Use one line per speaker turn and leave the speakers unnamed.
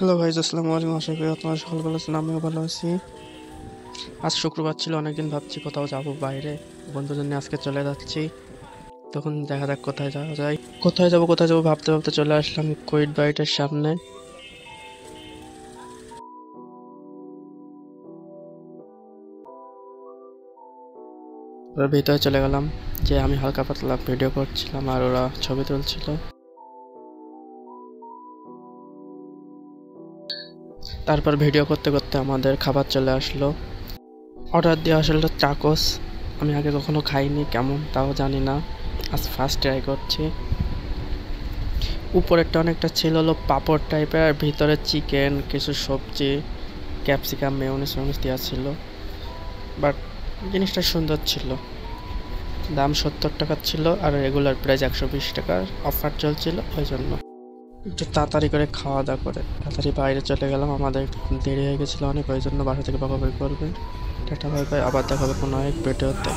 Hello guys, আসসালামু আলাইকুম। আশা করি আপনারা সকল ভালো আছেন, আমিও ভালো আছি। আজ শুক্রবার ছিল, অনেকদিন ভাবছি কোথাও যাব বাইরে, বন্ধুদের নিয়ে আজকে চলে যাচ্ছি। তখন দেখা যাক কোথায় যাওয়া যায়। কোথায় যাব ভাবতে ভাবতে চলে আসলাম কুইট বাইটের সামনে। ওর ভিতরে চলে গেলাম, যে আমি হালকা পাতলা ভিডিও করছিলাম আর ওরা ছবি তুলছিল। তারপর ভিডিও করতে করতে আমাদের খাবার চলে আসলো। অর্ডার দেওয়া আসলে টাকোস। আমি আগে কখনো খাইনি, কেমন তাও জানি না, আজ ফার্স্ট ট্রাই করছি। উপরেরটা অনেকটা ছিল হলো পাঁপড় টাইপের, আর ভিতরে চিকেন, কিছু সবজি, ক্যাপসিকাম, মেয়োনিজ দেওয়া ছিল। বাট জিনিসটা সুন্দর ছিল। দাম 70 টাকা ছিল, আর রেগুলার প্রাইস 120 টাকার অফার চলছিল, ওই জন্য একটু তাড়াতাড়ি করে খাওয়া দাওয়া করে তাড়াতাড়ি বাইরে চলে গেলাম। আমাদের দেরি হয়ে গেছিলো অনেক, ওই জন্য বাসা থেকে বকাবকি করবে। টাটা বাই বাই, আবার দেখা হবে কোনো এক ভিডিওতে।